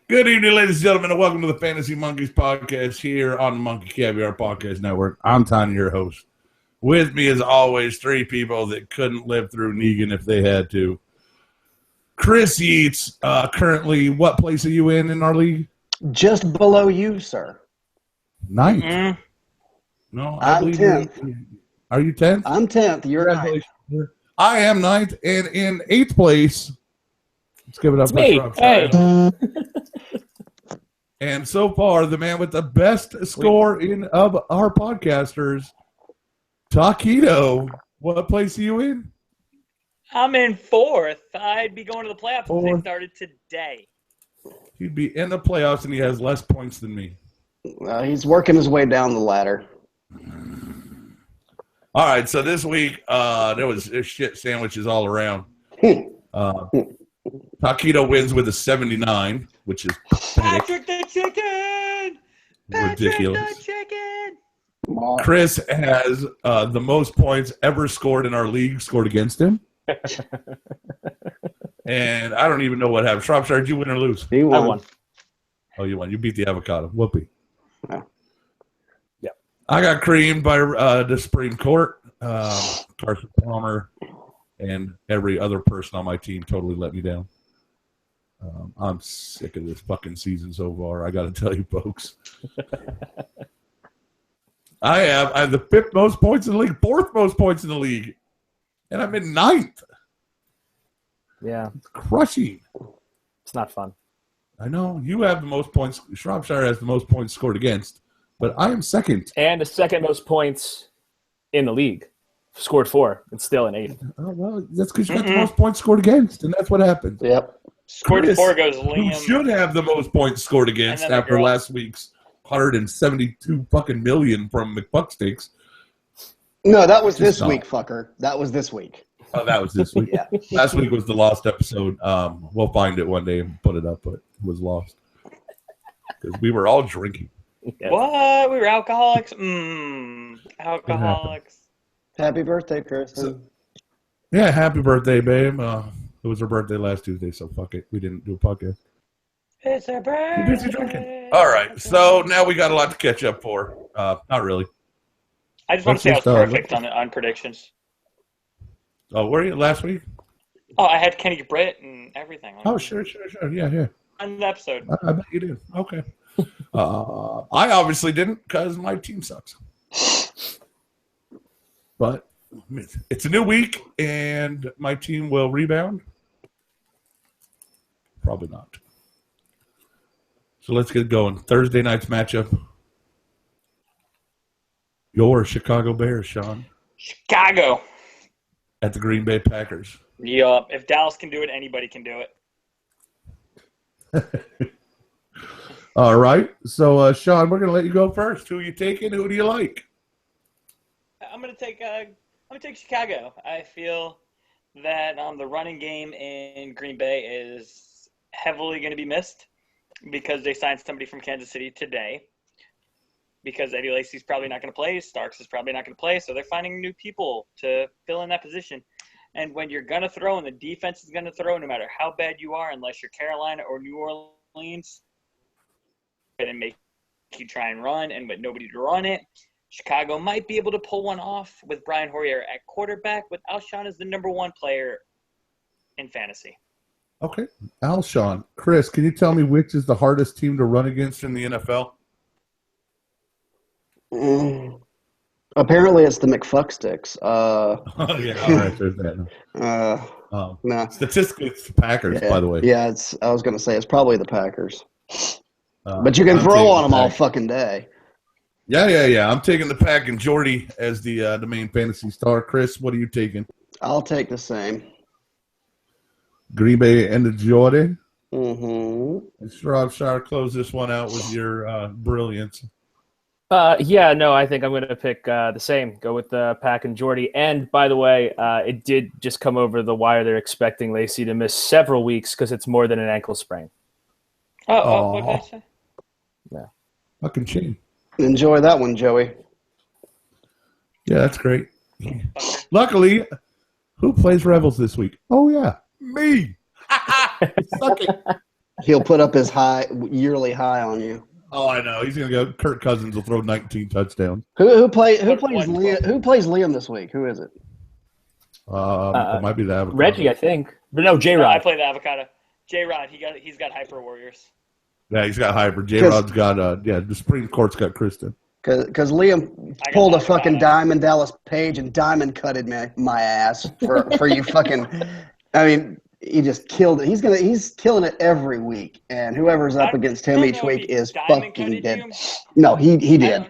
Good evening, ladies and gentlemen, and welcome to the Fantasy Monkeys podcast here on the Monkey Caviar Podcast Network. I'm Tony, your host. With me, as always, three people that couldn't live through Negan if they had to. Chris Yeats, currently, what place are you in our league? Just below you, sir. Ninth. Mm-hmm. No, I'm 10th. Are you 10th? I'm 10th. You're 9th. I am 9th, and in 8th place, let's give it up. It's me. Hey. And so far, the man with the best score of our podcasters, Taquito. What place are you in? I'm in 4th. I'd be going to the playoffs if they started today. He'd be in the playoffs, and he has less points than me. He's working his way down the ladder. All right, so this week, there was shit sandwiches all around. Taquito wins with a 79, which is pathetic. Patrick the Chicken! Ridiculous. Patrick the Chicken! Chris has the most points ever scored in our league, scored against him. And I don't even know what happened. Shropshire, did you win or lose? He won. I won. Oh, you won. You beat the avocado. Whoopee. Yeah. Yep. I got creamed by the Supreme Court. Carson Palmer and every other person on my team totally let me down. I'm sick of this fucking season so far. I got to tell you, folks. I have the 5th most points in the league, 4th most points in the league, and I'm in 9th. Yeah. It's crushing. It's not fun. I know. You have the most points. Shropshire has the most points scored against, but I am 2nd. And the 2nd most points in the league. Scored 4 and still in 8th. Oh, well, that's because you got the most points scored against, and that's what happened. Yep. Scored Chris, 4 goes Liam. Who should have the most points scored against after last week's 172 fucking million from McBucksticks. No, that was this week, fucker. That was this week. Oh, that was this week. Yeah. Last week was the lost episode. We'll find it one day and put it up, but it was lost because we were all drinking. Yeah. What? We were alcoholics? Alcoholics. Happy birthday, Kristen. Yeah, happy birthday, babe. It was her birthday last Tuesday, so fuck it. We didn't do a podcast. It's her birthday. You're busy drinking. All right, so now we got a lot to catch up for. Not really. I just want to say I was perfect on predictions. Oh, were you last week? Oh, I had Kenny Britt and everything. Oh, sure. Yeah. On the episode. I bet you did. Okay. I obviously didn't because my team sucks. But it's a new week, and my team will rebound. Probably not. So let's get going. Thursday night's matchup. Your Chicago Bears, Sean. Chicago. At the Green Bay Packers. Yup. If Dallas can do it, anybody can do it. All right. So, Sean, we're going to let you go first. Who are you taking? Who do you like? I'm gonna take Chicago. I feel that the running game in Green Bay is heavily going to be missed because they signed somebody from Kansas City today. Because Eddie Lacy's probably not going to play, Starks is probably not going to play, so they're finding new people to fill in that position. And when you're going to throw and the defense is going to throw, no matter how bad you are, unless you're Carolina or New Orleans, and make you try and run and with nobody to run it. Chicago might be able to pull one off with Brian Hoyer at quarterback with Alshon as the number 1 player in fantasy. Okay. Alshon. Chris, can you tell me which is the hardest team to run against in the NFL? Apparently it's the McFucksticks. Yeah, all right, there's that. Nah. Statistically, it's the Packers, by the way. Yeah, I was going to say it's probably the Packers. But you can throw on them all fucking day. Yeah. I'm taking the Pack and Jordy as the main fantasy star. Chris, what are you taking? I'll take the same. Green Bay and the Jordy. Mm-hmm. And Shropshire, close this one out with your brilliance. I think I'm going to pick the same. Go with the Pack and Jordy. And by the way, it did just come over the wire. They're expecting Lacy to miss several weeks because it's more than an ankle sprain. What did I say? Yeah. Fucking shame. Enjoy that one, Joey. Yeah, that's great. Luckily, who plays Rebels this week? Oh, yeah. Me. Suck it. He'll put up his yearly high on you. Oh, I know. He's going to go. Kirk Cousins will throw 19 touchdowns. Who plays Liam? Who plays Liam this week? Who is it? It might be the avocado. Reggie, I think. But no, J-Rod. I play the avocado. J-Rod, he's got Hyper Warriors. Yeah, he's got Hyper. J-Rod's got, the Supreme Court's got Kristen. Because Liam pulled a fucking Diamond Dallas Page and diamond cutted my ass for you fucking. I mean, he just killed it. He's killing it every week, and whoever's up against him each week is fucking dead. No, he did.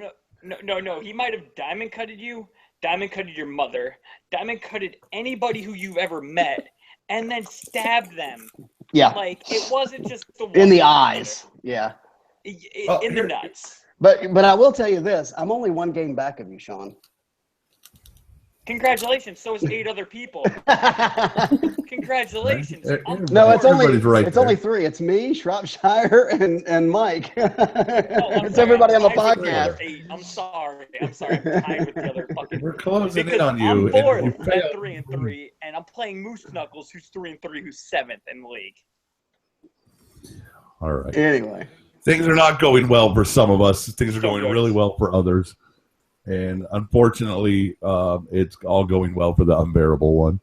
No. He might have diamond cutted you, diamond cutted your mother, diamond cutted anybody who you've ever met, and then stabbed them. Yeah, like it wasn't just the one in the eyes. Yeah, in the nuts. But I will tell you this: I'm only one game back of you, Sean. Congratulations! So is 8 other people. Congratulations! No, it's only 3. It's me, Shropshire, and Mike. It's everybody on the podcast. 8. I'm sorry. I'm tied with the other fucking. We're closing in on you. I'm 4th at 3-3, and I'm playing Moose Knuckles, who's 3-3, who's 7th in the league. All right. Anyway, things are not going well for some of us. Things are going really well for others. And unfortunately, it's all going well for the unbearable one.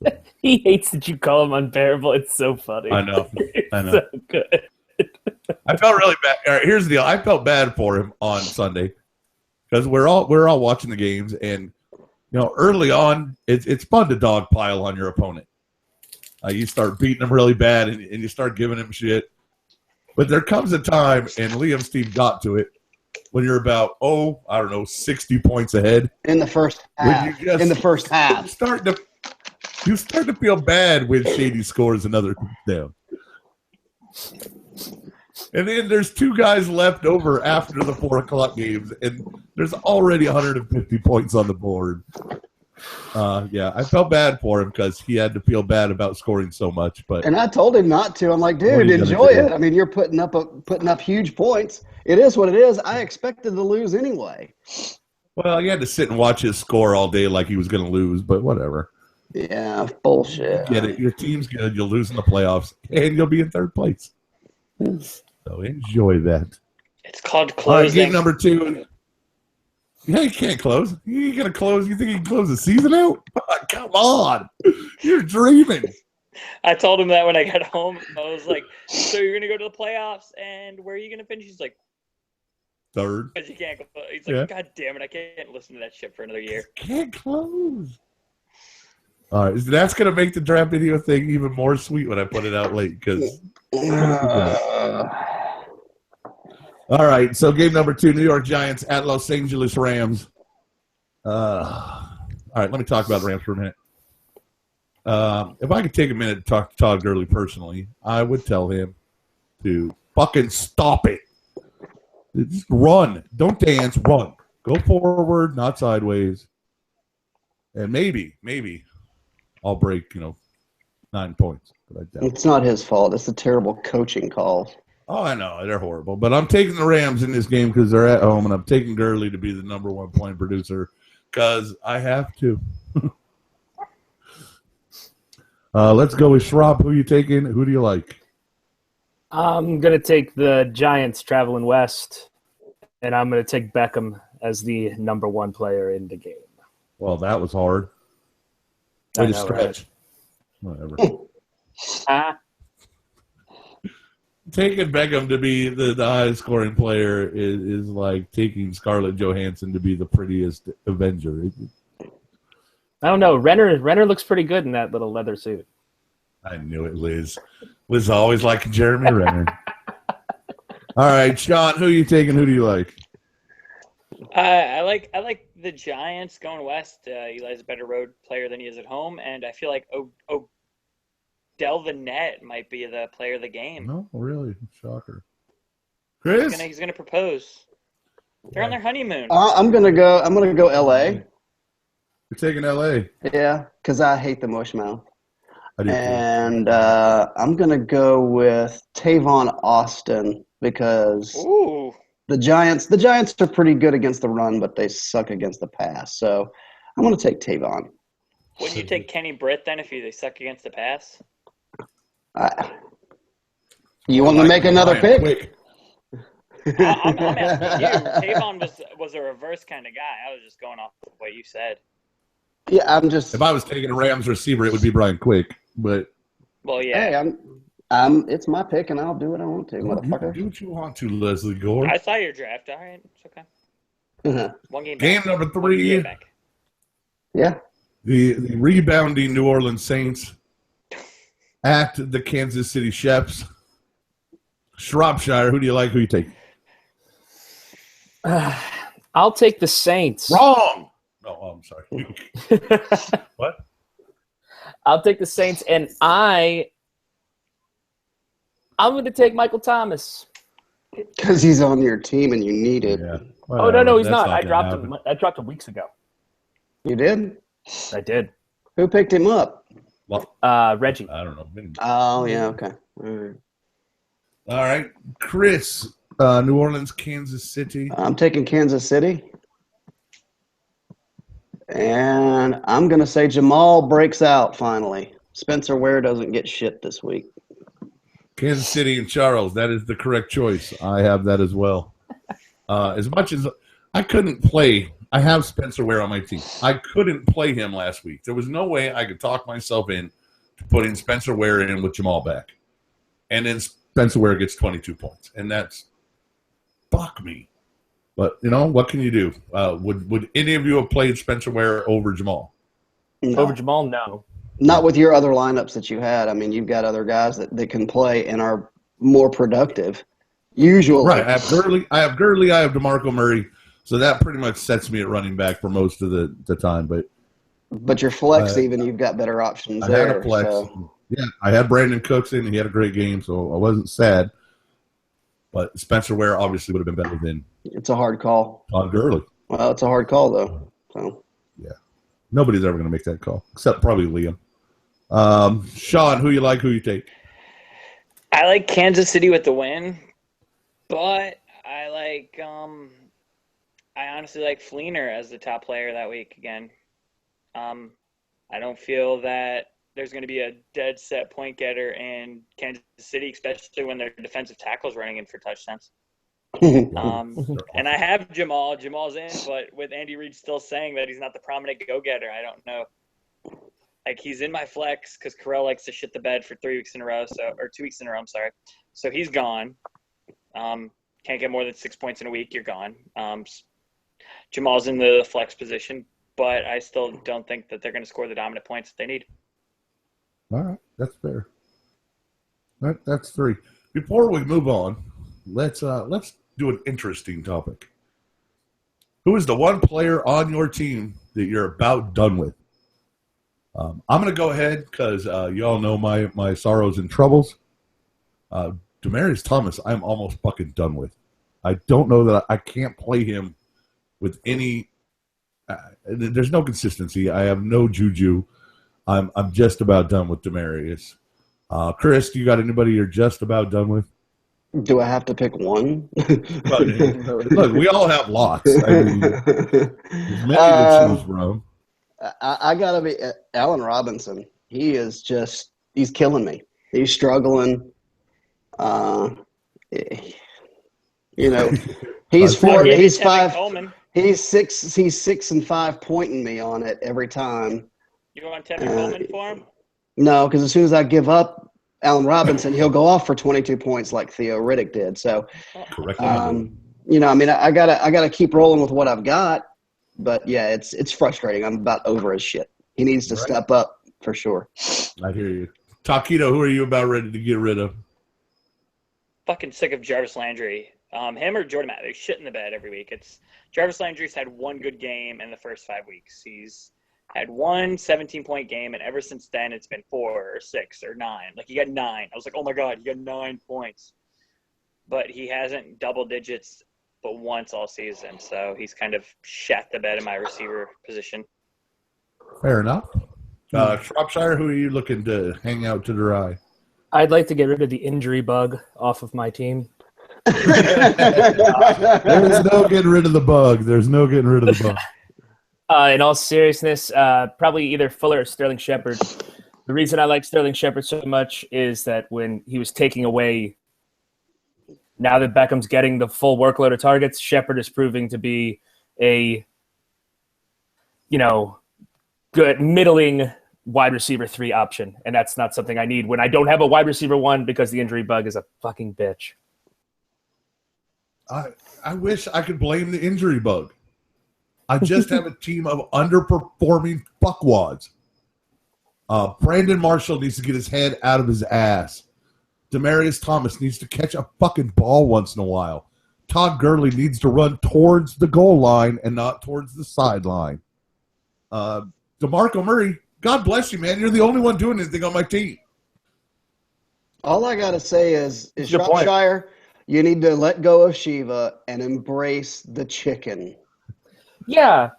So. He hates that you call him unbearable. It's so funny. I know. So good. I felt really bad. All right, here's the deal. I felt bad for him on Sunday because we're all watching the games, and early on, it's fun to dogpile on your opponent. You start beating him really bad, and you start giving him shit. But there comes a time, and Liam's team got to it, when you're about 60 points ahead in the first half. You start to feel bad when Shady scores another touchdown. And then there's 2 guys left over after the 4 o'clock games, and there's already 150 points on the board. I felt bad for him because he had to feel bad about scoring so much. And I told him not to. I'm like, dude, enjoy it. I mean, you're putting up huge points. It is what it is. I expected to lose anyway. Well, you had to sit and watch his score all day like he was going to lose, but whatever. Yeah, bullshit. Get it. Your team's good. You'll lose in the playoffs, and you'll be in 3rd place. So enjoy that. It's called closing. Game number 2. Yeah, you can't close. You ain't going to close. You think you can close the season out? Come on. You're dreaming. I told him that when I got home. I was like, so you're going to go to the playoffs, and where are you going to finish? He's like, 3rd. Because you can't go. He's like, God damn it, I can't listen to that shit for another year. Can't close. All right, that's going to make the draft video thing even more sweet when I put it out late. Because. All right, so game number 2, New York Giants at Los Angeles Rams. All right, let me talk about the Rams for a minute. If I could take a minute to talk to Todd Gurley personally, I would tell him to fucking stop it. Just run. Don't dance. Run. Go forward, not sideways. And maybe I'll break, 9 points. But I doubt it's not his fault. It's a terrible coaching call. Oh, I know. They're horrible. But I'm taking the Rams in this game because they're at home, and I'm taking Gurley to be the number 1 point producer because I have to. Let's go with Schraub. Who are you taking? Who do you like? I'm going to take the Giants traveling west, and I'm going to take Beckham as the number 1 player in the game. Well, that was hard. Way to stretch. Right? Whatever. Taking Beckham to be the highest scoring player is like taking Scarlett Johansson to be the prettiest Avenger. I don't know. Renner looks pretty good in that little leather suit. I knew it, Liz. Liz always liked Jeremy Renner. All right, Sean, who are you taking? Who do you like? I like the Giants going west. Eli's a better road player than he is at home, and I feel like Odell the Net might be the player of the game. No, really, shocker. Chris, he's gonna propose. They're on their honeymoon. I'm gonna go L.A. You're taking L.A. Yeah, because I hate the mushmouth. And I'm gonna go with Tavon Austin because the Giants are pretty good against the run, but they suck against the pass. So I'm gonna take Tavon. Wouldn't you take Kenny Britt then if they suck against the pass? You want to make another pick? Quick. I'm asking you. Tavon was a reverse kind of guy. I was just going off of what you said. Yeah, I'm just. If I was taking a Rams receiver, it would be Brian Quick. But Well, yeah. Hey, it's my pick, and I'll do what I want to, motherfucker. Do what you want to, Leslie Gore. I saw your draft. All right, it's okay. Uh-huh. One game. Game back. number One 3. game back. Yeah. The rebounding New Orleans Saints at the Kansas City Chiefs. Shropshire, who do you like? Who you take? I'll take the Saints. Wrong. No, I'm sorry. What? I'll take the Saints, and I'm going to take Michael Thomas. Because he's on your team and you need it. Yeah. Oh no, he's That's not. I gonna dropped happen. him. I dropped him weeks ago. You did? I did. Who picked him up? Well, Reggie. I don't know. Oh, yeah, okay. All right. All right, Chris. New Orleans, Kansas City. I'm taking Kansas City. And I'm going to say Jamal breaks out finally. Spencer Ware doesn't get shit this week. Kansas City and Charles. That is the correct choice. I have that as well. As much as I couldn't play, I have Spencer Ware on my team. I couldn't play him last week. There was no way I could talk myself in to putting Spencer Ware in with Jamal back. And then Spencer Ware gets 22 points. And that's fuck me. But, what can you do? Would any of you have played Spencer Ware over Jamal? No. Over Jamal, no. Not with your other lineups that you had. I mean, you've got other guys that can play and are more productive. Usually. Right. I have Gurley. I have DeMarco Murray. So that pretty much sets me at running back for most of the time. But your flex, even, you've got better options I there. had a flex. So. Yeah, I had Brandon Cooks in, and he had a great game, so I wasn't sad. But Spencer Ware obviously would have been better than It's a hard call. Todd Gurley. Well, it's a hard call, though. So. Yeah. Nobody's ever going to make that call, except probably Liam. Sean, who you like, who you take? I like Kansas City with the win, but I honestly like Fleener as the top player that week again. I don't feel that there's going to be a dead set point getter in Kansas City, especially when their defensive tackle's running in for touchdowns. And I have Jamal. Jamal's in, but with Andy Reid still saying that he's not the prominent go-getter, I don't know. Like, he's in my flex because Carell likes to shit the bed for 3 weeks in a row, or 2 weeks in a row, I'm sorry. So he's gone. Can't get more than 6 points in a week, you're gone. Jamal's in the flex position, but I still don't think that they're going to score the dominant points that they need. All right, that's fair. That's 3. Before we move on, let's do an interesting topic. Who is the one player on your team that you're about done with? I'm going to go ahead because you all know my sorrows and troubles. Demaryius Thomas, I'm almost fucking done with. I don't know that I can't play him with any. There's no consistency. I have no juju. I'm just about done with Demaryius. Chris, you got anybody you're just about done with? Do I have to pick one? Look, we all have lots. I mean, there's many to choose from. I gotta be Allen Robinson. He's killing me. He's struggling. He's 5. He's 6 and 5 pointing me on it every time. You want Tevin Coleman for him? No, because as soon as I give up Allen Robinson, he'll go off for 22 points like Theo Riddick did. So, correct. I gotta keep rolling with what I've got. But yeah, it's frustrating. I'm about over his shit. He needs to step up for sure. I hear you. Taquito, who are you about ready to get rid of? Fucking sick of Jarvis Landry. Him or Jordan Matt, they shit in the bed every week. Jarvis Landry's had one good game in the first 5 weeks. He's had one 17-point game, and ever since then, it's been 4 or 6 or 9. Like, he got 9. I was like, oh my God, he got 9 points. But he hasn't double digits but once all season, so he's kind of shat the bed in my receiver position. Fair enough. Shropshire, who are you looking to hang out to dry? I'd like to get rid of the injury bug off of my team. There's no getting rid of the bug. There's no getting rid of the bug. In all seriousness, probably either Fuller or Sterling Shepard. The reason I like Sterling Shepard so much is that when he was taking away now that Beckham's getting the full workload of targets, Shepard is proving to be a, good middling wide receiver 3 option. And that's not something I need when I don't have a wide receiver 1 because the injury bug is a fucking bitch. I wish I could blame the injury bug. I just have a team of underperforming fuckwads. Brandon Marshall needs to get his head out of his ass. Demaryius Thomas needs to catch a fucking ball once in a while. Todd Gurley needs to run towards the goal line and not towards the sideline. DeMarco Murray, God bless you, man. You're the only one doing anything on my team. All I got to say is Shropshire, you need to let go of Shiva and embrace the chicken. Yeah.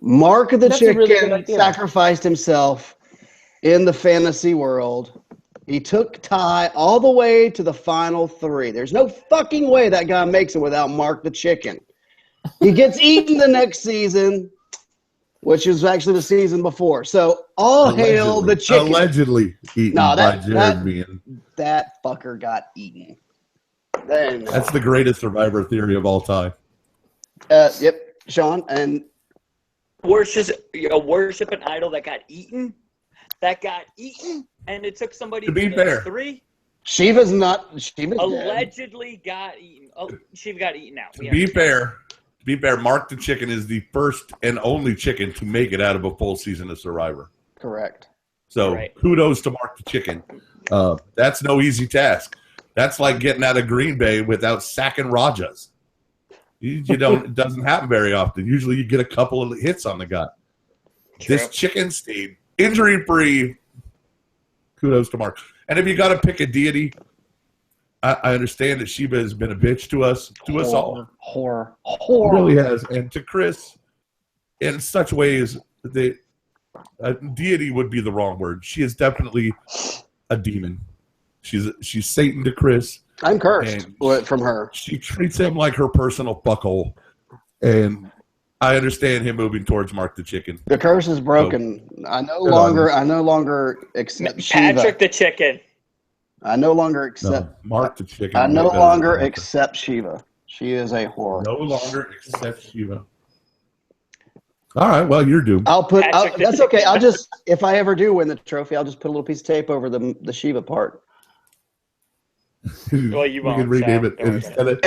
Mark the That's a chicken really good idea. sacrificed himself in the fantasy world. He took Ty all the way to the final 3. There's no fucking way that guy makes it without Mark the chicken. He gets eaten the next season, which is actually the season before. So all hail the chicken. Allegedly eaten by Jared Bean. That fucker got eaten. That's the greatest survivor theory of all time. Yep, Sean. And worship an idol that got eaten? That got eaten? And it took somebody to be fair. 3? Shiva's allegedly got eaten. Oh, Shiva got eaten out. To be fair, Mark the Chicken is the first and only chicken to make it out of a full season of Survivor. Correct. So kudos to Mark the Chicken. That's no easy task. That's like getting out of Green Bay without sacking Rajas. It doesn't happen very often. Usually you get a couple of hits on the guy. True. This chicken stayed injury-free. Kudos to Mark. And if you got to pick a deity, I understand that Shiva has been a bitch to us all. Horror. It really has. And to Chris, in such ways, deity would be the wrong word. She is definitely a demon. She's Satan to Chris. I'm cursed from her. She treats him like her personal fuckhole. And I understand him moving towards Mark the Chicken. The curse is broken. So, I no longer accept Shiva. Patrick the Chicken. I no longer accept Mark the Chicken. I no longer accept Shiva. She is a whore. No longer accept Shiva. All right, well, you're doomed. That's okay. I'll just, if I ever do win the trophy, I'll just put a little piece of tape over the Shiva part. Well, you won't. We can rename it instead of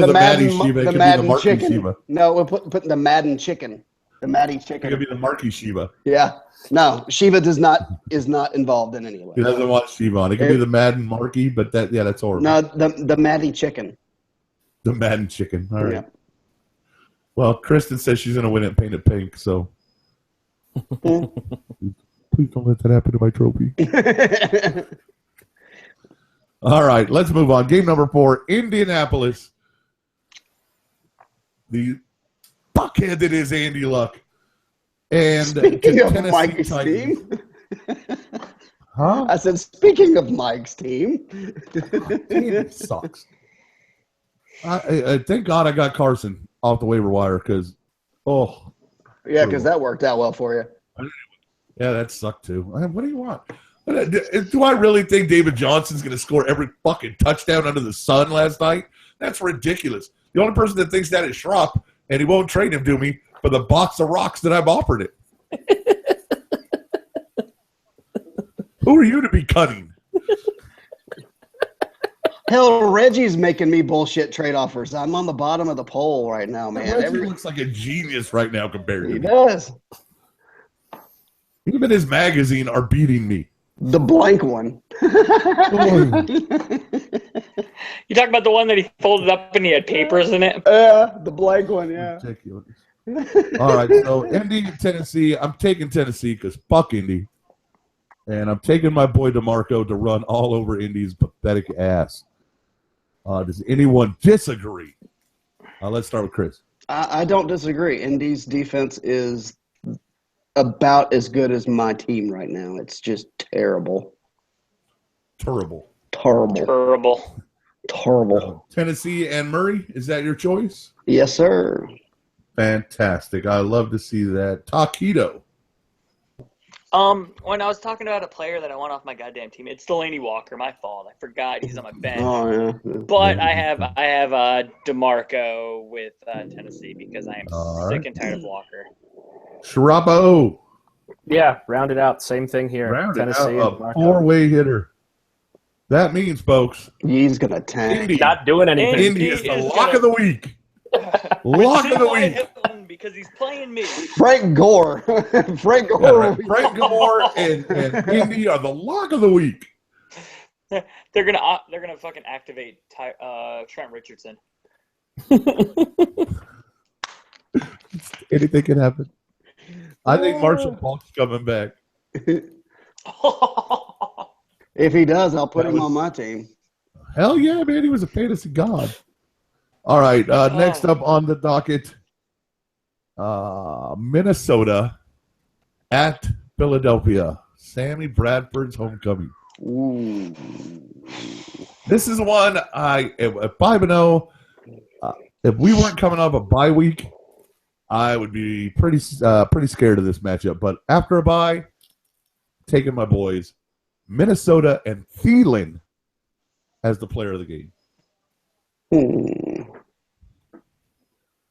the Maddie Shiva. It could be the Marky chicken. Shiva. No, we're putting the Madden chicken. The Maddie chicken. It could be the Marky Shiva. Yeah. No, Shiva is not involved in any way. He doesn't want Shiva on. It could be the Madden Marky, but that's horrible. No, the Maddie chicken. The Madden chicken. All right. Yeah. Well, Kristen says she's going to win it painted pink, so please don't let that happen to my trophy. All right, let's move on. Game number 4, Indianapolis. The fuckhead that is Andy Luck. And speaking of Mike's team. Huh? I said, speaking of Mike's team. It sucks. I thank God I got Carson off the waiver wire because, yeah, because that worked out well for you. Yeah, that sucked too. What do you want? Do I really think David Johnson's going to score every fucking touchdown under the sun last night? That's ridiculous. The only person that thinks that is Schropp, and he won't trade him to me for the box of rocks that I've offered it. Who are you to be cutting? Hell, Reggie's making me bullshit trade offers. I'm on the bottom of the poll right now, man. Reggie looks like a genius right now compared to me. He does. Even his magazine are beating me. The blank one. You talking about the one that he folded up and he had papers in it? Yeah, the blank one, yeah. Ridiculous. All right, so Indy, Tennessee. I'm taking Tennessee because fuck Indy. And I'm taking my boy DeMarco to run all over Indy's pathetic ass. Does anyone disagree? Let's start with Chris. I don't disagree. Indy's defense is about as good as my team right now. It's just terrible. Terrible. Tennessee and Murray, is that your choice? Yes, sir. Fantastic. I love to see that. Taquito. When I was talking about a player that I want off my goddamn team, it's Delaney Walker. My fault. I forgot he's on my bench. Oh yeah. But I have DeMarco with Tennessee because I am All sick right. and tired of Walker. Shrapo. Yeah, rounded out. Same thing here. Rounded Tennessee out and a Marco. 4-way hitter. That means, folks, He's gonna tank. Indy. Not doing anything. Indy is the lock of the week. With Lock of the T.Y. week. Hilton because he's playing me. Frank Gore. Frank Gore. Yeah, right. Frank Gore and Indy are the lock of the week. They're gonna fucking activate Trent Richardson. Anything can happen. I think Marshall Falk's coming back. If he does, I'll put That him was- on my team. Hell yeah, man. He was a fantasy god. All right. Next up on the docket, Minnesota at Philadelphia. Sammy Bradford's homecoming. Ooh. This is one at 5-0. If we weren't coming off a bye week, I would be pretty scared of this matchup. But after a bye, taking my boys, Minnesota and Thielen as the player of the game.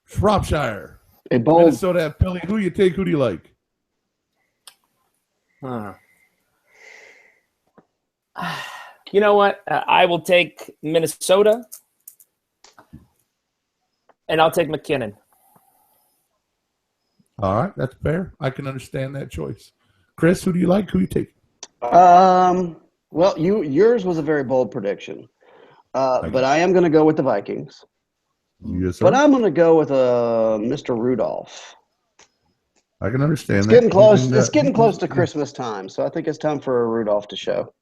Shropshire, A bold. Minnesota at Philly. Who you take? Who do you like? You know what? I will take Minnesota, and I'll take McKinnon. All right, that's fair. I can understand that choice. Chris, who do you like? Who do you take? Well, yours was a very bold prediction, but I am going to go with the Vikings. Yes, sir. But I'm going to go with Mr. Rudolph. I can understand It's that. getting close. Even, It's getting close to Christmas time, so I think it's time for a Rudolph to show.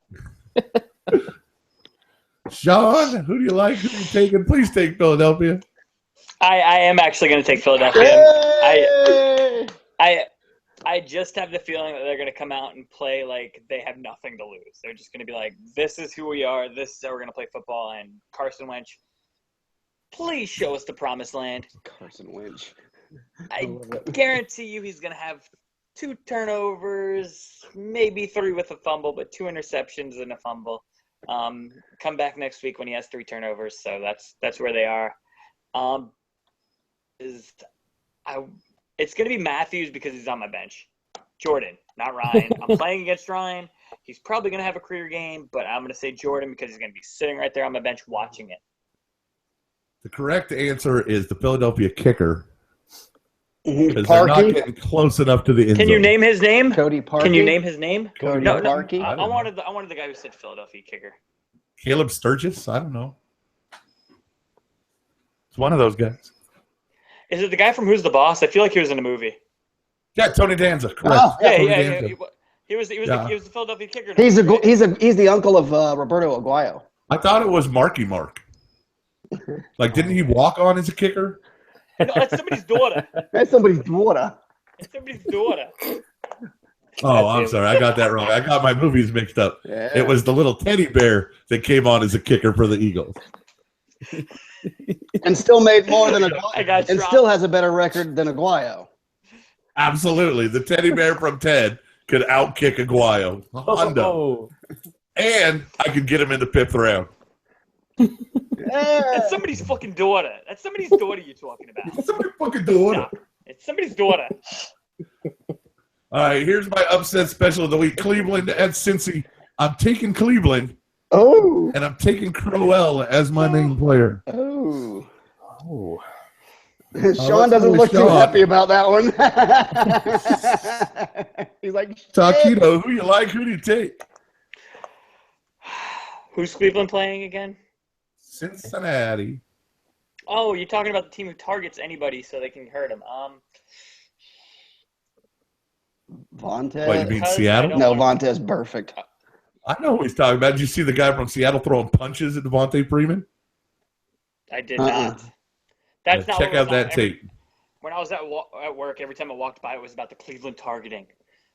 Sean, who do you like? Who are you taking? Please take Philadelphia. I am actually going to take Philadelphia. Yay! I just have the feeling that they're going to come out and play like they have nothing to lose. They're just going to be like, this is who we are. This is how we're going to play football. And Carson Wentz, please show us the promised land. Carson Wentz. I guarantee you he's going to have 2 turnovers, maybe 3 with a fumble, but 2 interceptions and a fumble. Come back next week when he has 3 turnovers. So that's where they are. It's going to be Matthews because he's on my bench. Jordan, not Ryan. I'm playing against Ryan. He's probably going to have a career game, but I'm going to say Jordan because he's going to be sitting right there on my bench watching it. The correct answer is the Philadelphia kicker because they're not Parkey? getting close enough to the end Can zone. you name his name? Cody Parkey. Can you name his name? Cody No, Parkey? I wanted the guy who said Philadelphia kicker. Caleb Sturgis? I don't know. It's one of those guys. Is it the guy from Who's the Boss? I feel like he was in a movie. Yeah, Tony Danza. Correct. Oh, Yeah. Tony Danza. He was the Philadelphia kicker. He's the uncle of Roberto Aguayo. I thought it was Marky Mark. Like, didn't he walk on as a kicker? No, that's somebody's daughter. That's somebody's daughter. It's somebody's daughter. Oh, I'm sorry. I got that wrong. I got my movies mixed up. Yeah. It was the little teddy bear that came on as a kicker for the Eagles. And still made more than I Aguayo. got And dropped. still has a better record than Aguayo. Absolutely. The teddy bear from Ted could outkick Aguayo. Honda. Oh, And I could get him in the 5th round. That's somebody's fucking daughter. That's somebody's daughter you're talking about. Somebody fucking do it. Stop. It's somebody's daughter. All right, here's my upset special of the week. Cleveland at Cincy. I'm taking Cleveland, Oh. and I'm taking Crowell as my main player. Oh. oh. Sean doesn't look too Sean. happy about that one. He's like, shit. Taquito, who you like? Who do you take? Who's Cleveland playing again? Cincinnati. Oh, you're talking about the team who targets anybody so they can hurt him. Vontez. What, you mean Because Seattle? I No, don't Vontez perfect. I know who he's talking about. Did you see the guy from Seattle throwing punches at Devontae Freeman? I did not. That's not Check what out that tape. When I was at work, every time I walked by, it was about the Cleveland targeting,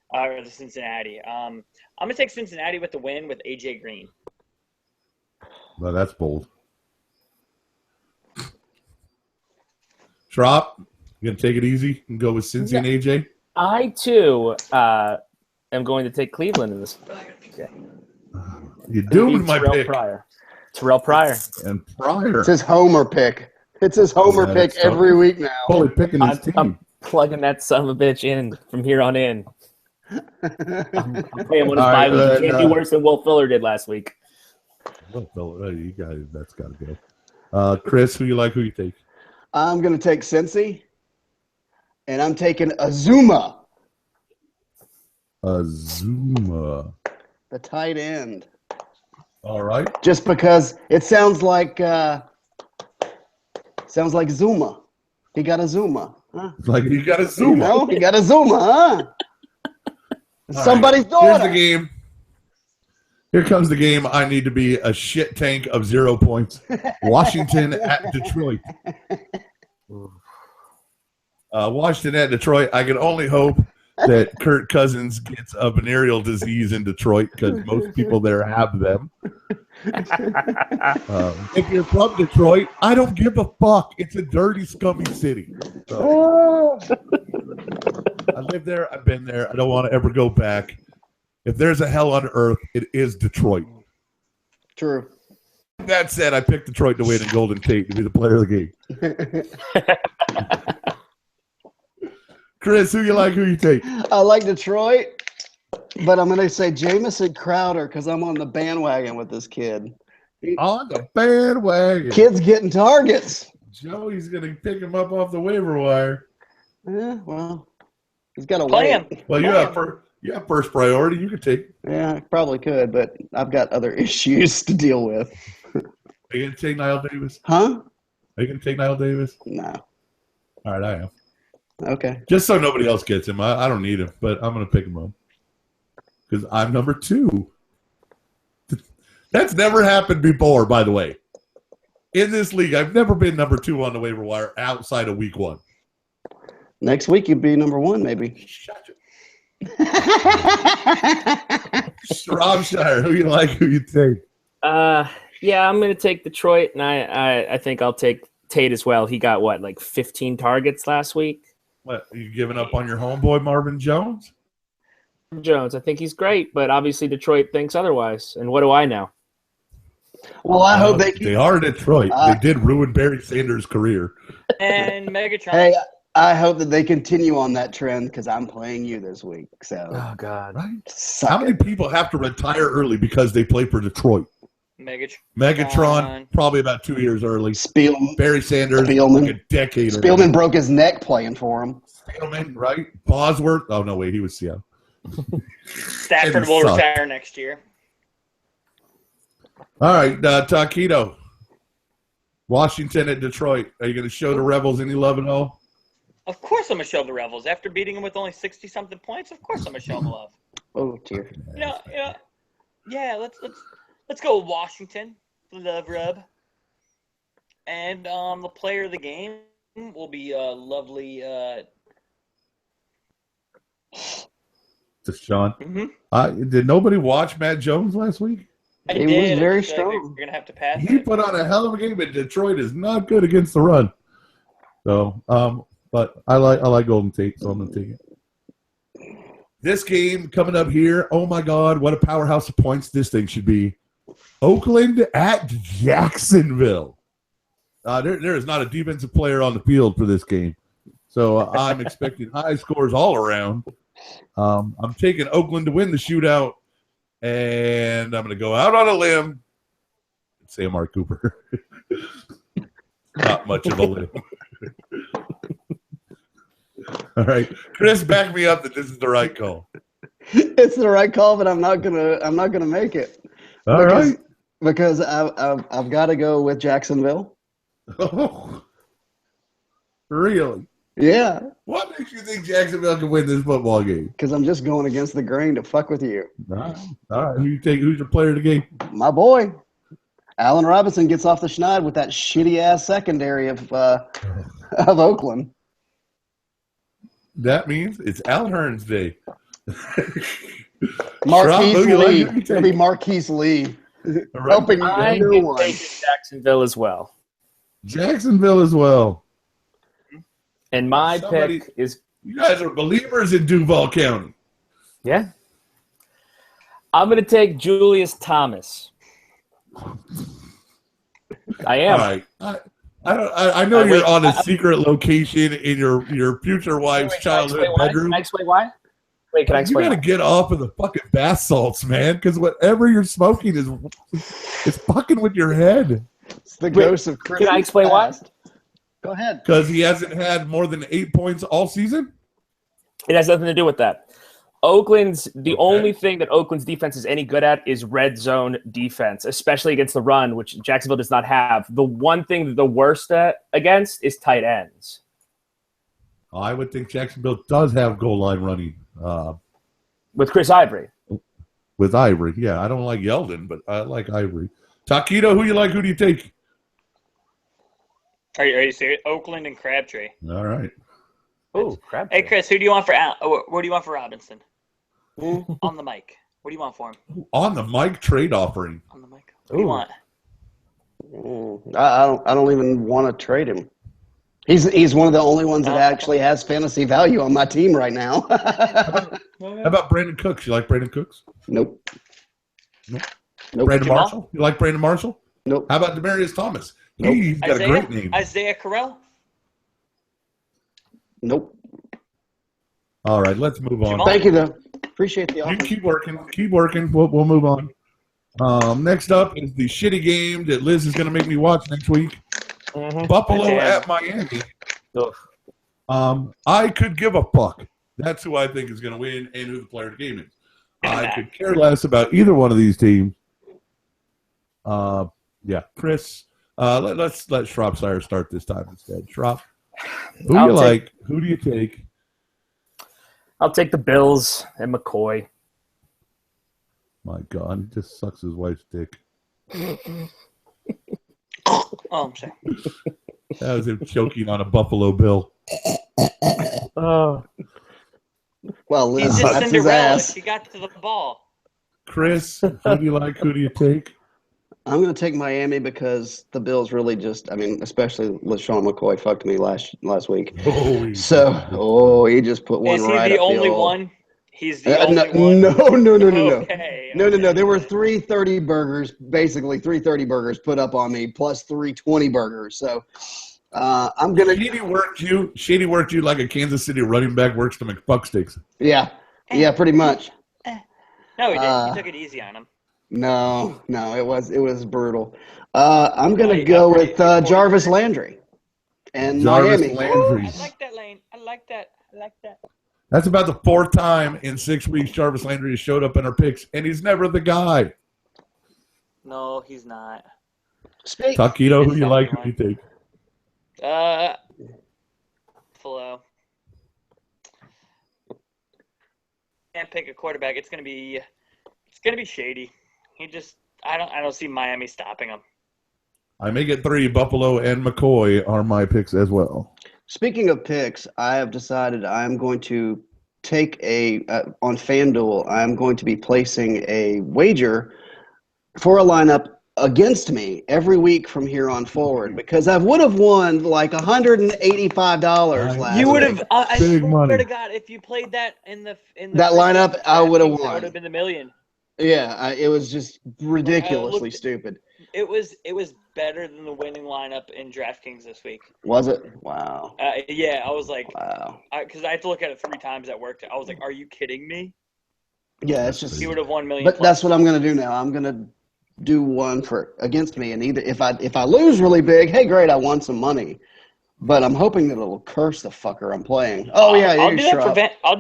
or the Cincinnati. I'm gonna take Cincinnati with the win with AJ Green. Well, that's bold. Trop, you gonna take it easy and go with Cincy and AJ? I too am going to take Cleveland in this. You doomed my pick. Terrell Pryor. And Pryor. It's his homer pick. It's his homer pick every week now. Fully picking his team. I'm plugging that son of a bitch in from here on in. I'm playing one of his bye week. He can't do worse than Will Fuller did last week. Will Fuller, you guys, that's got to go. Chris, who you take? I'm going to take Cincy, and I'm taking Azuma. Azuma. The tight end. All right. Just because it sounds like Zuma. He got a Zuma. Huh? Like he got a Zuma. You know, he got a Zuma, huh? Somebody's daughter. Here's the game. Here comes the game. I need to be a shit tank of 0 points. Washington at Detroit. Washington at Detroit. I can only hope that Kirk Cousins gets a venereal disease in Detroit because most people there have them. If you're from Detroit, I don't give a fuck. It's a dirty, scummy city. So, I live there. I've been there. I don't want to ever go back. If there's a hell on earth, it is Detroit. True. That said, I picked Detroit to win and Golden Tate to be the player of the game. Chris, who you take? I like Detroit, but I'm going to say Jamison Crowder because I'm on the bandwagon with this kid. On the bandwagon. Kid's getting targets. Joey's going to pick him up off the waiver wire. Yeah, well, he's got to Play wait. him. Well, you have first priority. You could take it. Yeah, I probably could, but I've got other issues to deal with. Are you going to take Niall Davis? Huh? Are you going to take Niall Davis? No. All right, I am. Okay. Just so nobody else gets him. I don't need him, but I'm going to pick him up because I'm number 2. That's never happened before, by the way. In this league, I've never been number 2 on the waiver wire outside of week 1. Next week you'd be number 1, maybe. Shut it. Rob Shire, who you take? Yeah, I'm going to take Detroit, and I think I'll take Tate as well. He got, like 15 targets last week? What, are you giving up on your homeboy Marvin Jones? I think he's great, but obviously Detroit thinks otherwise. And what do I know? Well, I hope they are Detroit. They did ruin Barry Sanders' career. And Megatron. Hey, I hope that they continue on that trend because I'm playing you this week. So, oh God, right? How many people have to retire early because they play for Detroit? Megatron, probably about 2 years early. Spielman, Barry Sanders, Spielman, like a decade. Spielman early. broke his neck playing for him. Spielman, right? Bosworth. Oh no, wait, he was Seattle. Stafford will retire next year. All right, Taquito. Washington at Detroit. Are you going to show the Rebels any love at all? Of course I'm going to show the Rebels. After beating them with only 60-something points, of course I'm going to show them love. Oh, dear. Yeah, let's go with Washington. Love rub. And the player of the game will be lovely Deshaun. Mm-hmm. Did nobody watch Matt Jones last week? He was very strong. You're going to have to pass He it. put on a hell of a game, but Detroit is not good against the run. So, but I like Golden Tate, so I'm going to take it. This game coming up here, oh my God, what a powerhouse of points this thing should be. Oakland at Jacksonville. There is not a defensive player on the field for this game. So I'm expecting high scores all around. I'm taking Oakland to win the shootout, and I'm going to go out on a limb and say Amari Cooper. Not much of a limb. All right, Chris, back me up that this is the right call. It's the right call, but I'm not gonna make it. All right, because I've got to go with Jacksonville. Oh, really? Yeah. What makes you think Jacksonville can win this football game? Because I'm just going against the grain to fuck with you. All right. Who's your player of the game? My boy, Allen Robinson gets off the schneid with that shitty ass secondary of Oakland. That means it's Al Hearn's day. Marquise Lee. It'll be Marquise Lee. Right. Helping I everyone. take Jacksonville as well. Jacksonville as well. And my pick is... You guys are believers in Duval County. Yeah. I'm going to take Julius Thomas. I am. All right. I know you're on a secret location in your future wife's childhood bedroom. Can I explain why? Wait, can I explain? You got to get off of the fucking bath salts, man, because whatever you're smoking is fucking with your head. It's the ghost of Christmas. Can I explain past. why? Go ahead. Because he hasn't had more than 8 points all season? It has nothing to do with that. The only thing that Oakland's defense is any good at is red zone defense, especially against the run, which Jacksonville does not have. The one thing that they're worst against is tight ends. I would think Jacksonville does have goal line running. With Chris Ivory. With Ivory, yeah. I don't like Yeldon, but I like Ivory. Taquito, who you like? Who do you take? Are you serious? Oakland and Crabtree. All right. Oh, Crabtree. Hey, Chris, who do you want for what do you want for Robinson? On the mic. What do you want for him? On the mic trade offering. On the mic. What do you want? I don't even want to trade him. He's one of the only ones that actually has fantasy value on my team right now. How about Brandon Cooks? You like Brandon Cooks? Nope. Brandon Marshall? You like Brandon Marshall? Nope. How about Demaryius Thomas? Nope. He's got a great name. Isaiah Carell? Nope. All right, let's move on. Thank you, though. Appreciate the offer. You keep working. We'll move on. Next up is the shitty game that Liz is going to make me watch next week. Mm-hmm. Buffalo at Miami. I could give a fuck. That's who I think is going to win and who the player of the game is. I could care less about either one of these teams. Yeah, Chris. Let's let Shropshire start this time instead. Shrop, who do you like? Who do you take? I'll take the Bills and McCoy. My God, he just sucks his wife's dick. Oh, I'm sorry. That was him choking on a Buffalo Bill. Well, Liz, He's just that's his Cinderella. ass. She got to the ball. Chris, who do you like? Who do you take? I'm going to take Miami because the Bills really especially LaShawn McCoy fucked me last week. He just put one right up the Is he the only one? He's the only one? No. Okay. No. There were 330 burgers, basically 330 burgers put up on me, plus 320 burgers. So I'm going to... Shady worked you like a Kansas City running back works the McFucksticks. Yeah, pretty much. No, he didn't. He took it easy on him. No, it was brutal. I'm going to go with Jarvis Landry and Miami. Landry. I like that lane. I like that. That's about the fourth time in 6 weeks Jarvis Landry has showed up in our picks, and he's never the guy. No, he's not. Taquito, who you like? Who do you take? Buffalo. Can't pick a quarterback. It's gonna be Shady. I don't see Miami stopping him. I make it 3. Buffalo and McCoy are my picks as well. Speaking of picks, I have decided I'm going to take on FanDuel, I'm going to be placing a wager for a lineup against me every week from here on forward because I would have won like $185 last You would week. have. I swear to God, if you played that in the that lineup, I would have won. It would have been the million. Yeah, it was just ridiculously stupid. It was better than the winning lineup in DraftKings this week. Was it? Wow. Yeah, I was like, wow. Because I had to look at it 3 times at work. I was like, are you kidding me? Yeah, it's just. He would have won million. But that's what I'm going to do now. I'm going to do one against me, and either if I lose really big, hey, great, I won some money. But I'm hoping that it'll curse the fucker I'm playing. Oh yeah, I'll do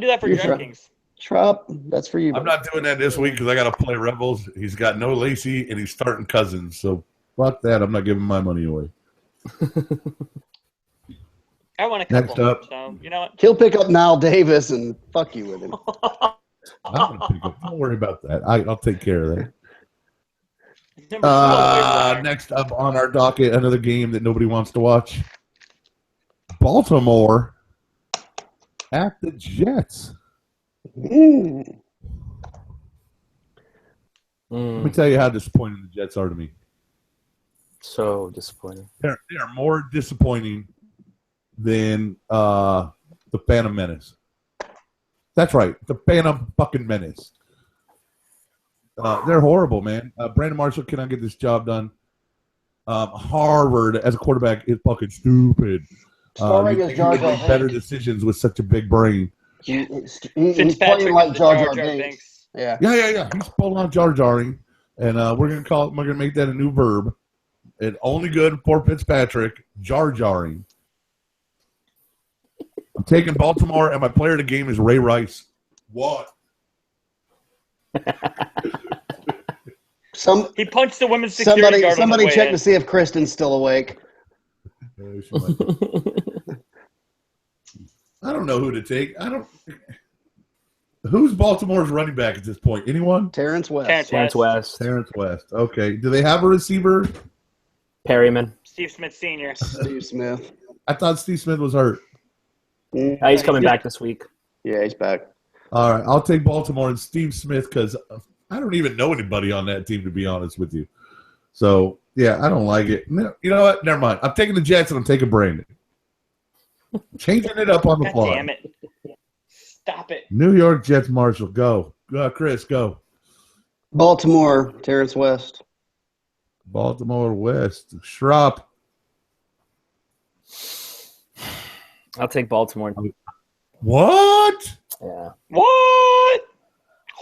that for DraftKings. Trop, that's for you. I'm not doing that this week because I got to play Rebels. He's got no Lacey, and he's starting Cousins. So fuck that. I'm not giving my money away. I want a couple. Next up. So, you know what? He'll pick up Nile Davis and fuck you with him. I'm gonna pick up. Don't worry about that. I'll take care of that. Next up on our docket, another game that nobody wants to watch. Baltimore at the Jets. Let me tell you how disappointing the Jets are to me. So disappointing. They are more disappointing than the Phantom Menace. That's right, the Phantom fucking Menace. They're horrible, man. Brandon Marshall cannot get this job done. Harvard as a quarterback is fucking stupid. Scoring You is think Jar he would Jar make better Binks. decisions with such a big brain. He's Fitzpatrick playing like is the Jar Jar Jar Jar Binks. Binks. Yeah. Yeah. He's full on Jar Jarring, and we're gonna make that a new verb. And only good for Fitzpatrick, Jar Jarring. I'm taking Baltimore, and my player of the game is Ray Rice. What? He punched the women's security guard. Somebody check to see if Kristen's still awake. I don't know who to take. Who's Baltimore's running back at this point? Anyone? Terrence West. Terrence West. Terrence West. Okay. Do they have a receiver? Perryman. Steve Smith Sr. Steve Smith. I thought Steve Smith was hurt. He's coming back this week. Yeah, he's back. All right. I'll take Baltimore and Steve Smith because I don't even know anybody on that team, to be honest with you. So, yeah, I don't like it. No, you know what? Never mind. I'm taking the Jets and I'm taking Brandon. Changing it up on the God fly. damn it. Stop it. New York Jets, Marshall. Go. Chris, go. Baltimore, Terrence West. Baltimore West. Schropp. I'll take Baltimore. What? Yeah. What?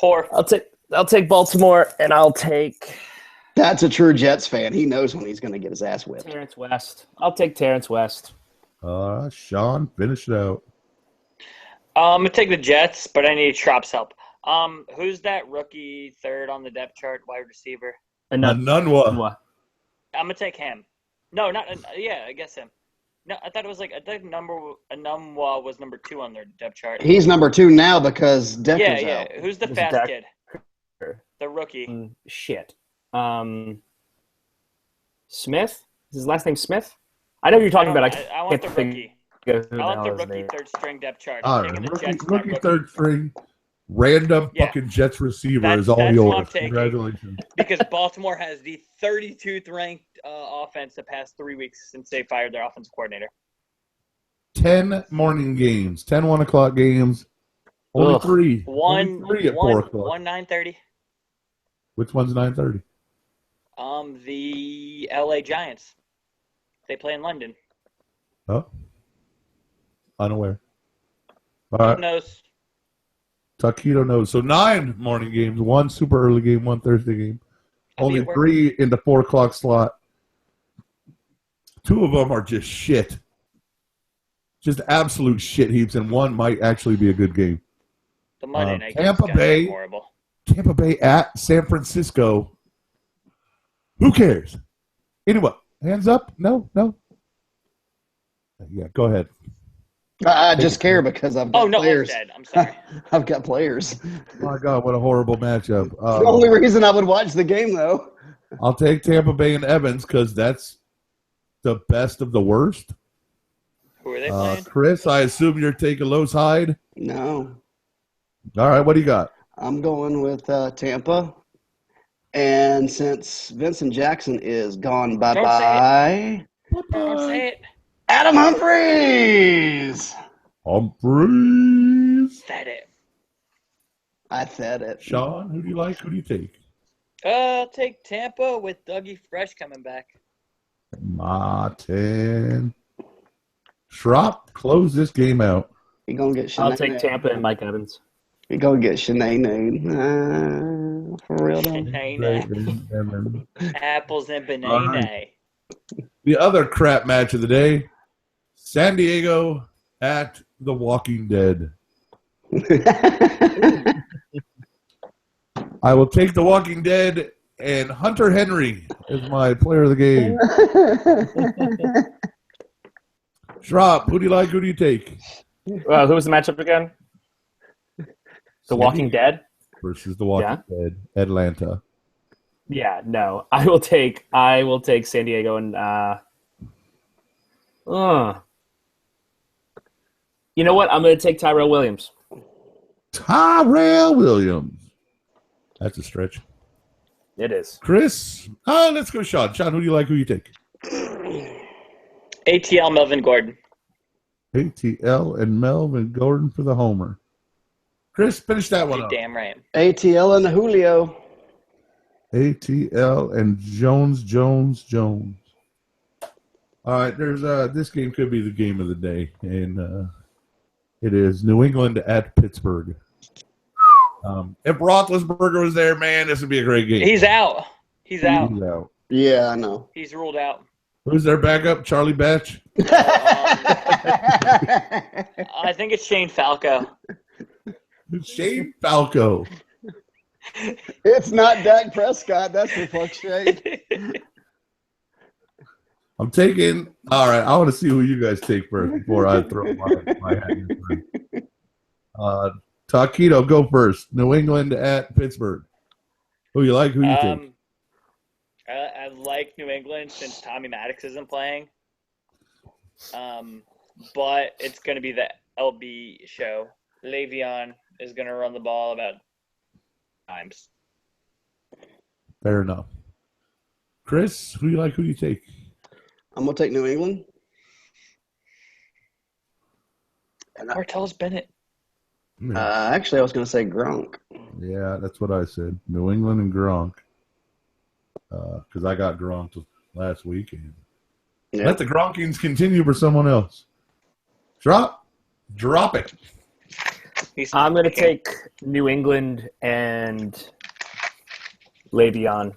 Whore. I'll take Baltimore, and I'll take That's a true Jets fan. He knows when he's going to get his ass whipped. Terrence West. I'll take Terrence West. Sean, finish it out. I'm going to take the Jets, but I need Schropp's help. Who's that rookie third on the depth chart, wide receiver? Nunwa. I'm going to take him. No, not – yeah, I guess him. No, I thought it was like – I thought Numwa was number 2 on their depth chart. He's number 2 now because Decker's out. Who's the It's fast kid? The rookie. Shit. Smith? Is his last name Smith? I know who you're talking about. I want the rookie. I want the rookie third string depth chart. All right, rookie third string, random fucking Jets receiver is all yours. Congratulations. Because Baltimore has the 32th ranked offense the past 3 weeks since they fired their offensive coordinator. 10 morning games, 10 1 o'clock games. Only three. Three at 4 o'clock. 1 9:30. Which one's 9:30? The LA Giants. They play in London. Oh. Unaware. All right. Who knows? Taquito knows. So 9 morning games, 1 super early game, 1 Thursday game. Only 3 in the 4 o'clock slot. 2 of them are just shit. Just absolute shit heaps, and 1 might actually be a good game. The Monday night Tampa Bay. Horrible. Tampa Bay at San Francisco. Who cares? Anyway, hands up? No. Yeah, go ahead. I just care because I've got players. I'm dead. I'm sorry. I've got players. My God, what a horrible matchup. The only reason I would watch the game, though. I'll take Tampa Bay and Evans because that's the best of the worst. Who are they playing? Chris, I assume you're taking Los Hyde? No. All right, what do you got? I'm going with Tampa. And since Vincent Jackson is gone bye-bye, Don't say it. Adam Humphries! Said it. I said it. Sean, who do you like? Who do you take? I'll take Tampa with Dougie Fresh coming back. Martin. Schropp, close this game out. He gonna get Shanae. I'll take Tampa and Mike Evans. He gonna get Shanae. For real though. Banana. Apples and banana. The other crap match of the day, San Diego at The Walking Dead. I will take The Walking Dead, and Hunter Henry is my player of the game. Schropp, who do you like? Who do you take? Who was the matchup again? The Walking Dead versus The Walking Dead, Atlanta. Yeah, no. I will take San Diego and you know what? I'm going to take Tyrell Williams. Tyrell Williams. That's a stretch. It is. Chris, let's go Sean. Sean, who do you like? Who do you take? ATL Melvin Gordon. ATL and Melvin Gordon for the homer. Chris, finish that one up. Damn right. ATL and Julio. ATL and Jones. All right, there's this game could be the game of the day, and it is New England at Pittsburgh. If Roethlisberger was there, man, this would be a great game. He's out. He's out. He's out. Yeah, I know. He's ruled out. Who's their backup? Charlie Batch? I think it's Shane Falco. Shane Falco. It's not Dak Prescott. That's for fuck's sake. I'm taking. All right, I want to see who you guys take first before I throw my hat in front. Taquito, go first. New England at Pittsburgh. Who you like? Who you take? I like New England since Tommy Maddox isn't playing. But it's going to be the LB show. Le'Veon is going to run the ball about times. Fair enough. Chris, who you like? Who you take? I'm going to take New England. Martellus Bennett. Actually, I was going to say Gronk. Yeah, that's what I said. New England and Gronk. Because I got Gronk last week. And let the Gronkings continue for someone else. Drop it. I'm going to take New England and Le'Veon.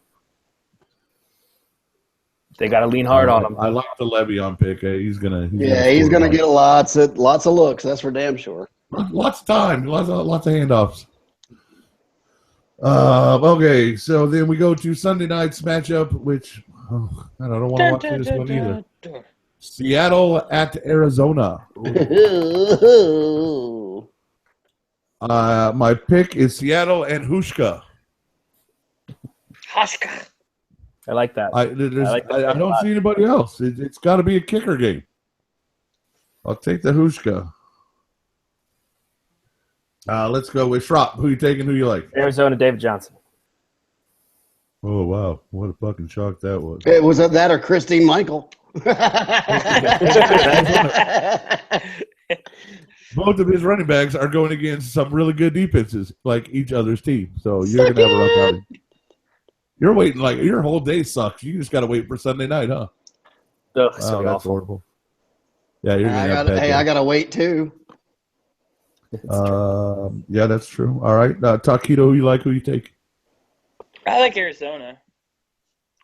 They got to lean hard on him. I like the Le'Veon pick. He's gonna get lots of looks. That's for damn sure. Lots of time. Lots of handoffs. Okay, so then we go to Sunday night's matchup, which I don't want to watch this one either. Seattle at Arizona. My pick is Seattle and Hushka. Hushka. I like that. I don't see anybody else. It's got to be a kicker game. I'll take the Hushka. Let's go with Schropp. Who you taking? Who you like? Arizona, David Johnson. Oh, wow. What a fucking shock that was. It was that or Christine Michael. Both of his running backs are going against some really good defenses, like each other's team. So you're going to have a rough outing. You're waiting, like, your whole day sucks. You just got to wait for Sunday night, huh? Oh, that's horrible. Yeah, you're going to have bad I got to wait, too. Yeah, that's true. All right. Taquito, who you like? Who you take? I like Arizona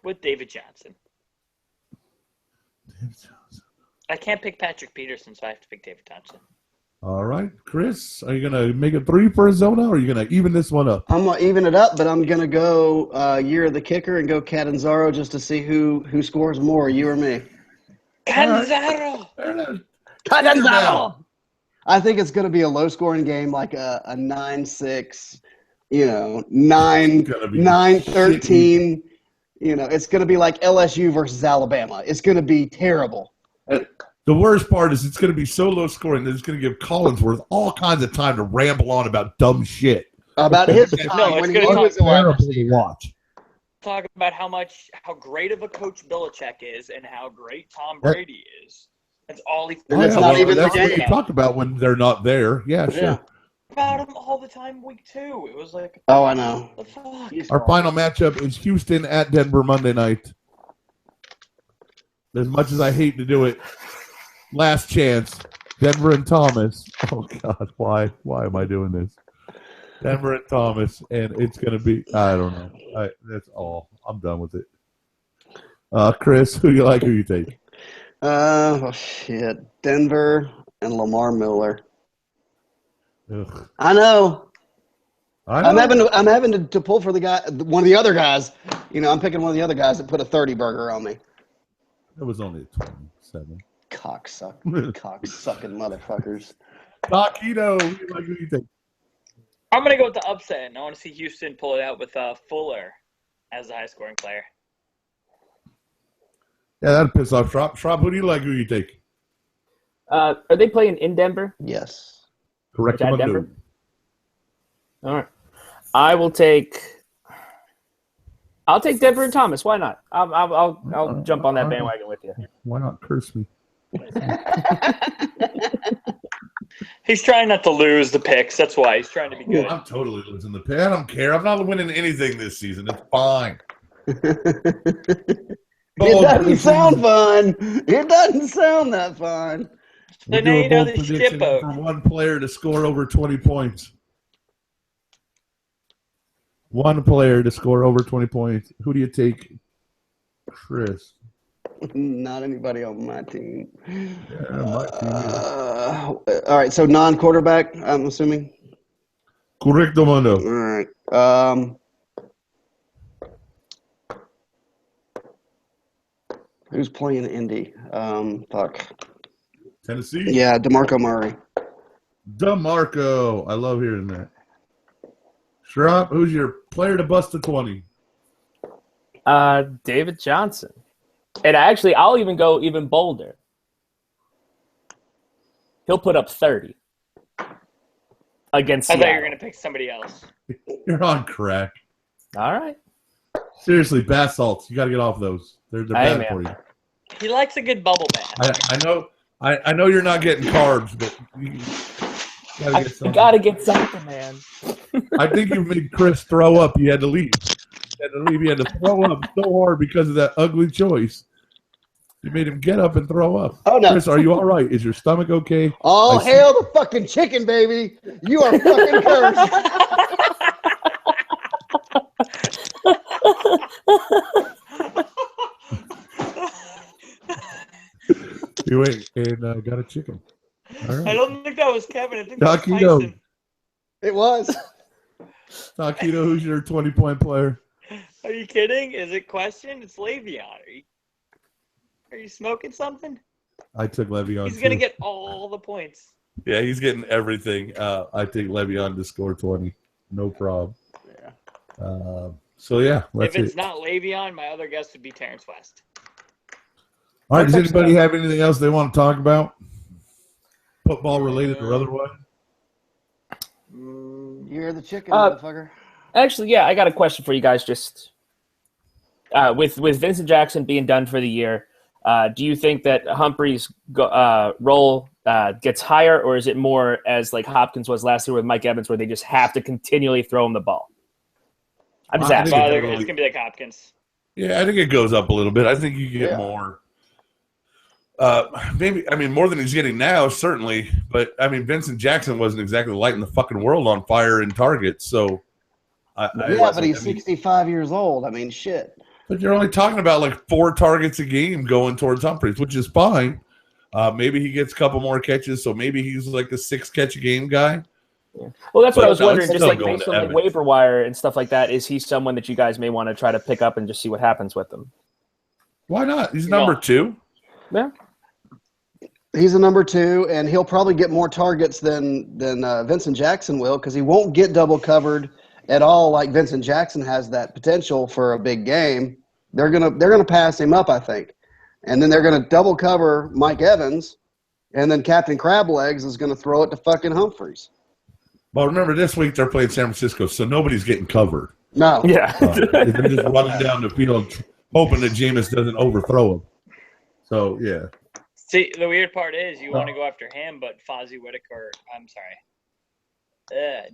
with David Johnson. I can't pick Patrick Peterson, so I have to pick David Johnson. All right. Chris, are you going to make it 3 for Arizona, or are you going to even this one up? I'm going to even it up, but I'm going to go year of the kicker and go Catanzaro just to see who scores more, you or me. Catanzaro! Catanzaro! I think it's going to be a low-scoring game, like a 9-6, 9-13. It's going to be like LSU versus Alabama. It's going to be terrible. The worst part is it's going to be so low-scoring that it's going to give Collinsworth all kinds of time to ramble on about dumb shit. About his time when he was terrible to watch. Talk about how great of a coach Belichick is and how great Tom Brady is. That's all he. That's what you talk about when they're not there. Yeah, sure. Yeah. About him all the time. Week 2, it was like. Oh, I know. What the fuck? Our final matchup is Houston at Denver Monday night. As much as I hate to do it, last chance. Denver and Thomas. Oh God, why am I doing this? Denver and Thomas, and it's going to be. I don't know. That's all. I'm done with it. Chris, who you like? Who you take? Shit. Denver and Lamar Miller. Ugh. I know. I'm having to pull for one of the other guys. I'm picking one of the other guys that put a 30 burger on me. It was only 27. Cocksucking motherfuckers. Taquito, who you think? I'm going to go with the upset, and I want to see Houston pull it out with Fuller as the high-scoring player. Yeah, that'd piss off Schropp. Schropp, who do you like? Who you take? Are they playing in Denver? Yes. Correct. At Denver? All right. I'll take Denver and Thomas. Why not? I'll jump on that bandwagon with you. Why not curse me? He's trying not to lose the picks. That's why he's trying to be good. I'm totally losing the pick. I don't care. I'm not winning anything this season. It's fine. It doesn't sound fun. It doesn't sound that fun. So now you know the ship boat. For one player to score over 20 points. One player to score over 20 points. Who do you take, Chris? Not anybody on my team. Yeah, my team. All right, so non-quarterback, I'm assuming? Correcto, Mundo. All right. Who's playing Indy? Fuck. Tennessee? Yeah, DeMarco Murray. DeMarco. I love hearing that. Shrub, who's your player to bust the 20? David Johnson. And actually, I'll even go even bolder. He'll put up 30 against Seattle. I thought you were going to pick somebody else. You're on crack. All right. Seriously, bath salts. You got to get off those. They're bad for you. He likes a good bubble bath. I know you're not getting carbs, but you gotta get something, man. I think you made Chris throw up. He had to leave. He had to throw up so hard because of that ugly choice. You made him get up and throw up. Oh, no. Chris, are you all right? Is your stomach okay? Oh, hail the fucking chicken, baby. You are fucking cursed. You went and got a chicken. All right. I don't think that was Kevin. I think that was Taquito. Tyson. It was. Taquito, who's your 20-point player? Are you kidding? Is it question? It's Le'Veon. Are you smoking something? I took Le'Veon. He's going to get all the points. Yeah, he's getting everything. I think Le'Veon to score 20. No problem. Yeah. So, yeah. If it's not Le'Veon, my other guess would be Terrence West. All right, does anybody have anything else they want to talk about? Football related or otherwise? You're the chicken, motherfucker. Actually, yeah, I got a question for you guys. Just with Vincent Jackson being done for the year, do you think that Humphrey's role gets higher, or is it more as like Hopkins was last year with Mike Evans, where they just have to continually throw him the ball? I'm just asking. It's going to be like Hopkins. Yeah, I think it goes up a little bit. I think you get more. Maybe, I mean, more than he's getting now, certainly. But, I mean, Vincent Jackson wasn't exactly lighting the fucking world on fire in targets. So, but he's 65 years old. I mean, shit. But you're only talking about like 4 targets a game going towards Humphreys, which is fine. Maybe he gets a couple more catches, so maybe he's like a 6-catch-a-game guy. Yeah. Well, that's what I was wondering. Just like based on the waiver wire and stuff like that, is he someone that you guys may want to try to pick up and just see what happens with him? Why not? He's number 2. Yeah. He's a number 2, and he'll probably get more targets than Vincent Jackson will, because he won't get double covered at all like Vincent Jackson has that potential for a big game. They're gonna pass him up, I think, and then they're gonna double cover Mike Evans, and then Captain Crablegs is gonna throw it to fucking Humphreys. Well, remember this week they're playing San Francisco, so nobody's getting covered. No, yeah, they're just running down the field hoping that Jameis doesn't overthrow him. So yeah. See, the weird part is you want to go after him, but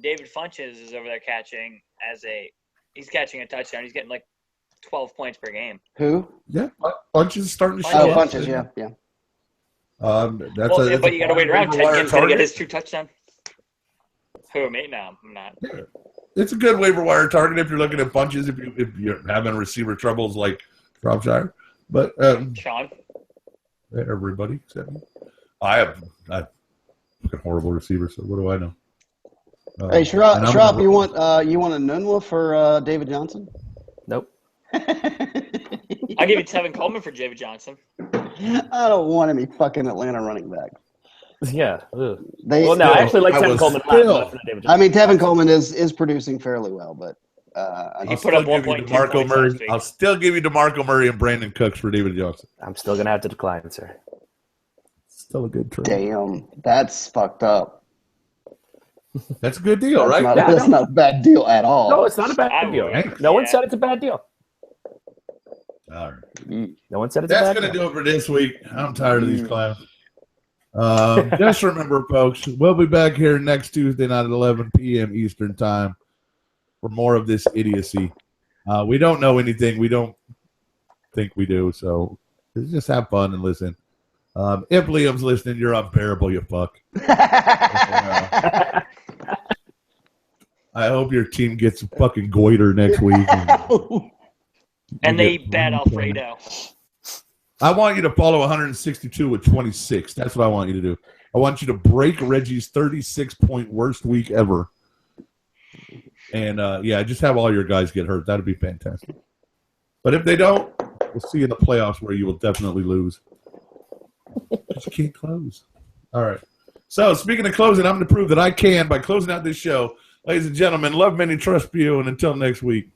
David Funches is over there he's catching a touchdown. He's getting like 12 points per game. Who? Yeah, Funches is starting to show up. Funches, yeah. But you got to wait around. Ted Ginn's going to get his 2 touchdowns. Who, me? No, I'm not. Yeah. It's a good waiver wire target if you're looking at Funches, if you're having receiver troubles like Shropshire. But Sean? Everybody except me. I have fucking horrible receivers, so what do I know? Hey, Shrop, you want a Nunwa for David Johnson? Nope. I'll give you Tevin Coleman for David Johnson. I don't want any fucking Atlanta running back. Yeah. I actually like Tevin Coleman. I mean, Tevin Coleman is producing fairly well, but he put up 1.2 DeMarco Murray. I'll still give you DeMarco Murray and Brandon Cooks for David Johnson. I'm still gonna have to decline, sir. Still a good trade. Damn, that's fucked up. That's a good deal, right? That's not a bad deal at all. No, it's not a bad deal. No one said it's a bad deal. All right. No one said it's a bad deal. That's going to do it for this week. I'm tired of these clowns. Just remember, folks, we'll be back here next Tuesday night at 11 p.m. Eastern Time for more of this idiocy. We don't know anything. We don't think we do, so just have fun and listen. If Liam's listening, you're unbearable, you fuck. I hope your team gets a fucking goiter next week. And they bet Alfredo. I want you to follow 162 with 26. That's what I want you to do. I want you to break Reggie's 36-point worst week ever. And, just have all your guys get hurt. That'd be fantastic. But if they don't, we'll see you in the playoffs where you will definitely lose. But you can't close. All right. So, speaking of closing, I'm going to prove that I can by closing out this show. Ladies and gentlemen, love many, trust few, and until next week.